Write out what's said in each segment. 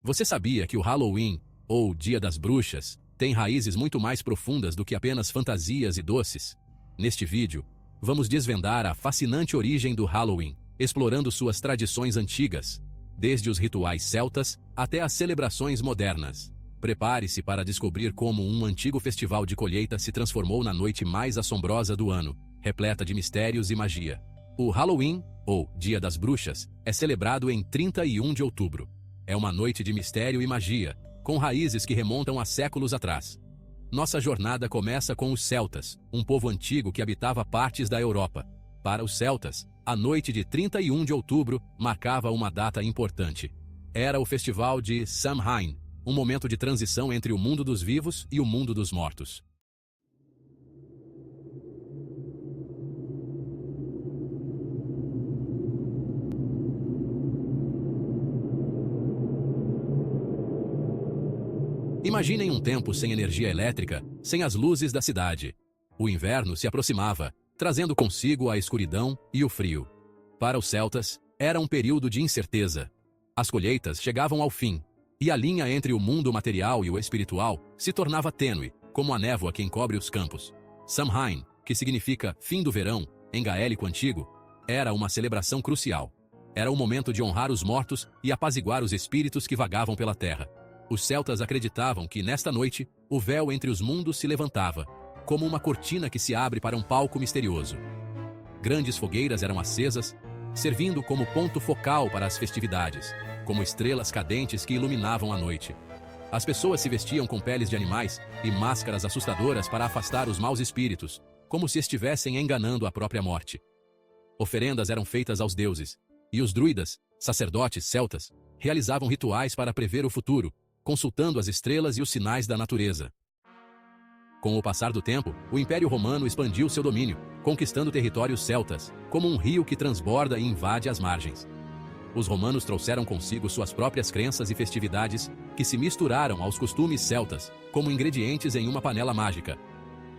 Você sabia que o Halloween, ou Dia das Bruxas, tem raízes muito mais profundas do que apenas fantasias e doces? Neste vídeo, vamos desvendar a fascinante origem do Halloween, explorando suas tradições antigas, desde os rituais celtas até as celebrações modernas. Prepare-se para descobrir como um antigo festival de colheita se transformou na noite mais assombrosa do ano, repleta de mistérios e magia. O Halloween, ou Dia das Bruxas, é celebrado em 31 de outubro. É uma noite de mistério e magia, com raízes que remontam a séculos atrás. Nossa jornada começa com os celtas, um povo antigo que habitava partes da Europa. Para os celtas, a noite de 31 de outubro marcava uma data importante. Era o festival de Samhain, um momento de transição entre o mundo dos vivos e o mundo dos mortos. Imaginem um tempo sem energia elétrica, sem as luzes da cidade. O inverno se aproximava, trazendo consigo a escuridão e o frio. Para os celtas, era um período de incerteza. As colheitas chegavam ao fim, e a linha entre o mundo material e o espiritual se tornava tênue, como a névoa que encobre os campos. Samhain, que significa fim do verão, em gaélico antigo, era uma celebração crucial. Era o momento de honrar os mortos e apaziguar os espíritos que vagavam pela terra. Os celtas acreditavam que, nesta noite, o véu entre os mundos se levantava, como uma cortina que se abre para um palco misterioso. Grandes fogueiras eram acesas, servindo como ponto focal para as festividades, como estrelas cadentes que iluminavam a noite. As pessoas se vestiam com peles de animais e máscaras assustadoras para afastar os maus espíritos, como se estivessem enganando a própria morte. Oferendas eram feitas aos deuses, e os druidas, sacerdotes celtas, realizavam rituais para prever o futuro, consultando as estrelas e os sinais da natureza. Com o passar do tempo, o Império Romano expandiu seu domínio, conquistando territórios celtas, como um rio que transborda e invade as margens. Os romanos trouxeram consigo suas próprias crenças e festividades, que se misturaram aos costumes celtas, como ingredientes em uma panela mágica.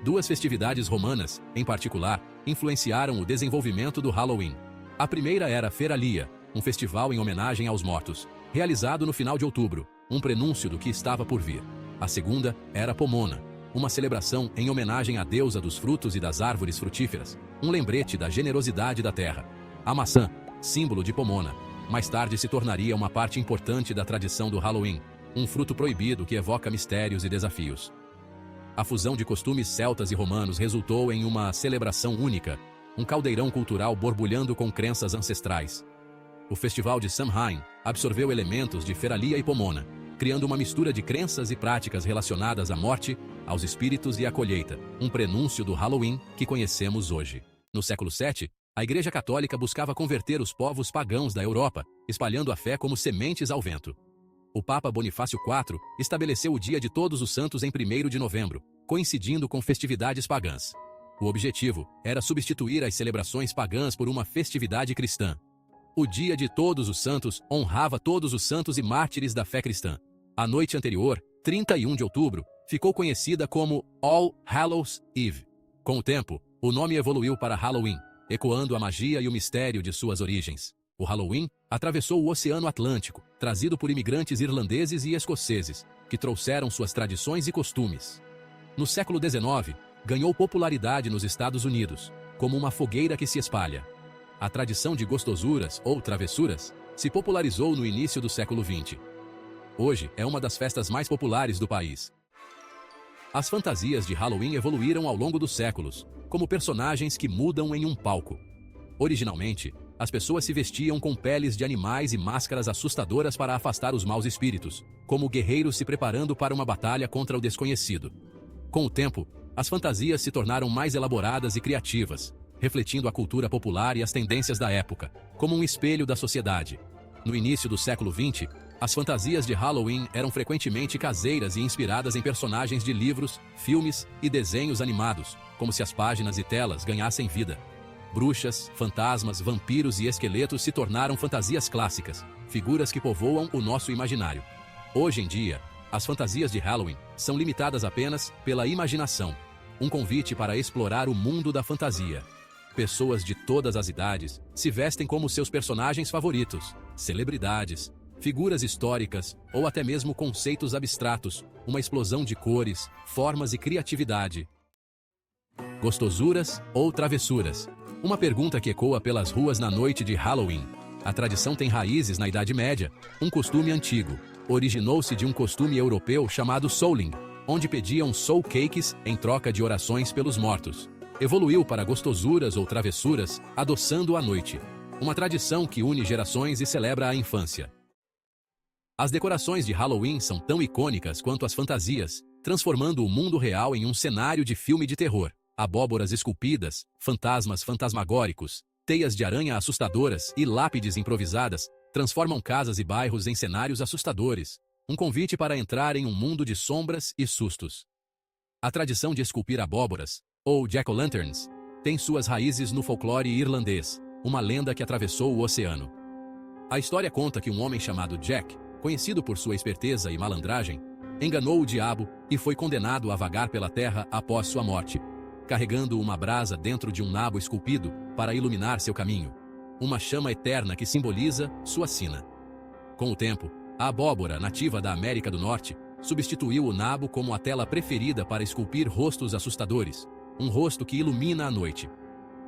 Duas festividades romanas, em particular, influenciaram o desenvolvimento do Halloween. A primeira era a Feralia, um festival em homenagem aos mortos, realizado no final de outubro, um prenúncio do que estava por vir. A segunda era Pomona, uma celebração em homenagem à deusa dos frutos e das árvores frutíferas, um lembrete da generosidade da terra. A maçã, símbolo de Pomona, mais tarde se tornaria uma parte importante da tradição do Halloween, um fruto proibido que evoca mistérios e desafios. A fusão de costumes celtas e romanos resultou em uma celebração única, um caldeirão cultural borbulhando com crenças ancestrais. O festival de Samhain absorveu elementos de Feralia e Pomona, criando uma mistura de crenças e práticas relacionadas à morte, aos espíritos e à colheita, um prenúncio do Halloween que conhecemos hoje. No século VII, a Igreja Católica buscava converter os povos pagãos da Europa, espalhando a fé como sementes ao vento. O Papa Bonifácio IV estabeleceu o Dia de Todos os Santos em 1º de novembro, coincidindo com festividades pagãs. O objetivo era substituir as celebrações pagãs por uma festividade cristã. O Dia de Todos os Santos honrava todos os santos e mártires da fé cristã. A noite anterior, 31 de outubro, ficou conhecida como All Hallows Eve. Com o tempo, o nome evoluiu para Halloween, ecoando a magia e o mistério de suas origens. O Halloween atravessou o Oceano Atlântico, trazido por imigrantes irlandeses e escoceses, que trouxeram suas tradições e costumes. No século XIX, ganhou popularidade nos Estados Unidos, como uma fogueira que se espalha. A tradição de gostosuras, ou travessuras, se popularizou no início do século XX. Hoje é uma das festas mais populares do país. As fantasias de Halloween evoluíram ao longo dos séculos, como personagens que mudam em um palco. Originalmente, as pessoas se vestiam com peles de animais e máscaras assustadoras para afastar os maus espíritos, como guerreiros se preparando para uma batalha contra o desconhecido. Com o tempo, as fantasias se tornaram mais elaboradas e criativas, refletindo a cultura popular e as tendências da época, como um espelho da sociedade. No início do século XX, as fantasias de Halloween eram frequentemente caseiras e inspiradas em personagens de livros, filmes e desenhos animados, como se as páginas e telas ganhassem vida. Bruxas, fantasmas, vampiros e esqueletos se tornaram fantasias clássicas, figuras que povoam o nosso imaginário. Hoje em dia, as fantasias de Halloween são limitadas apenas pela imaginação, um convite para explorar o mundo da fantasia. Pessoas de todas as idades se vestem como seus personagens favoritos, celebridades, figuras históricas ou até mesmo conceitos abstratos, uma explosão de cores, formas e criatividade. Gostosuras ou travessuras? Uma pergunta que ecoa pelas ruas na noite de Halloween. A tradição tem raízes na Idade Média, um costume antigo. Originou-se de um costume europeu chamado souling, onde pediam soul cakes em troca de orações pelos mortos. Evoluiu para gostosuras ou travessuras, adoçando a noite. Uma tradição que une gerações e celebra a infância. As decorações de Halloween são tão icônicas quanto as fantasias, transformando o mundo real em um cenário de filme de terror. Abóboras esculpidas, fantasmas fantasmagóricos, teias de aranha assustadoras e lápides improvisadas transformam casas e bairros em cenários assustadores. Um convite para entrar em um mundo de sombras e sustos. A tradição de esculpir abóboras, ou jack-o'-lanterns, tem suas raízes no folclore irlandês, uma lenda que atravessou o oceano. A história conta que um homem chamado Jack, conhecido por sua esperteza e malandragem, enganou o diabo e foi condenado a vagar pela terra após sua morte, carregando uma brasa dentro de um nabo esculpido para iluminar seu caminho. Uma chama eterna que simboliza sua sina. Com o tempo, a abóbora, nativa da América do Norte, substituiu o nabo como a tela preferida para esculpir rostos assustadores, um rosto que ilumina a noite.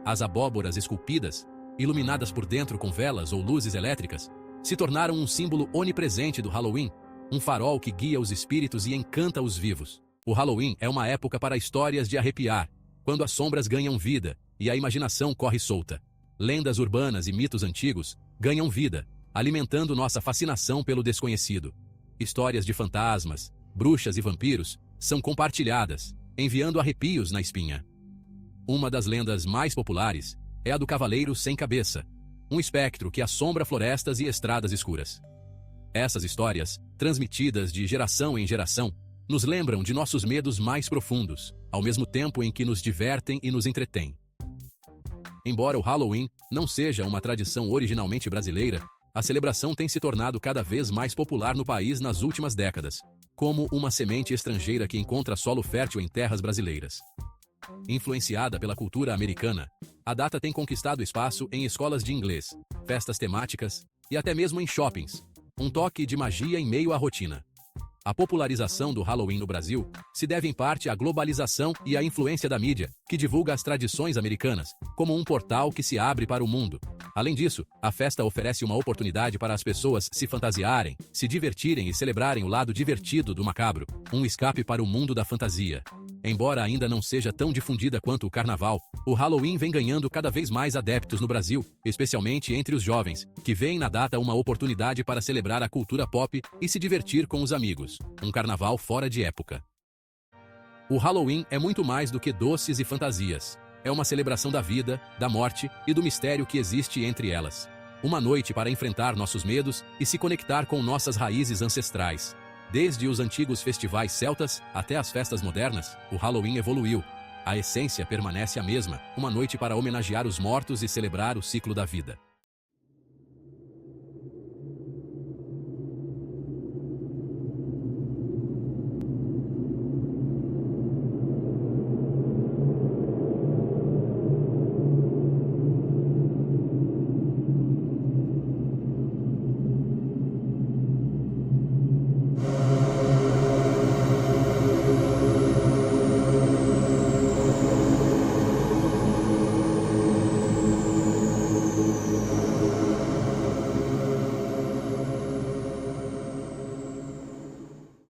As abóboras esculpidas, iluminadas por dentro com velas ou luzes elétricas, se tornaram um símbolo onipresente do Halloween, um farol que guia os espíritos e encanta os vivos. O Halloween é uma época para histórias de arrepiar, quando as sombras ganham vida e a imaginação corre solta. Lendas urbanas e mitos antigos ganham vida, alimentando nossa fascinação pelo desconhecido. Histórias de fantasmas, bruxas e vampiros são compartilhadas, enviando arrepios na espinha. Uma das lendas mais populares é a do Cavaleiro Sem Cabeça, um espectro que assombra florestas e estradas escuras. Essas histórias, transmitidas de geração em geração, nos lembram de nossos medos mais profundos, ao mesmo tempo em que nos divertem e nos entretêm. Embora o Halloween não seja uma tradição originalmente brasileira, a celebração tem se tornado cada vez mais popular no país nas últimas décadas, como uma semente estrangeira que encontra solo fértil em terras brasileiras. Influenciada pela cultura americana, a data tem conquistado espaço em escolas de inglês, festas temáticas e até mesmo em shoppings, um toque de magia em meio à rotina. A popularização do Halloween no Brasil se deve em parte à globalização e à influência da mídia, que divulga as tradições americanas, como um portal que se abre para o mundo. Além disso, a festa oferece uma oportunidade para as pessoas se fantasiarem, se divertirem e celebrarem o lado divertido do macabro, um escape para o mundo da fantasia. Embora ainda não seja tão difundida quanto o carnaval, o Halloween vem ganhando cada vez mais adeptos no Brasil, especialmente entre os jovens, que veem na data uma oportunidade para celebrar a cultura pop e se divertir com os amigos. Um carnaval fora de época. O Halloween é muito mais do que doces e fantasias. É uma celebração da vida, da morte e do mistério que existe entre elas. Uma noite para enfrentar nossos medos e se conectar com nossas raízes ancestrais. Desde os antigos festivais celtas até as festas modernas, o Halloween evoluiu. A essência permanece a mesma, uma noite para homenagear os mortos e celebrar o ciclo da vida.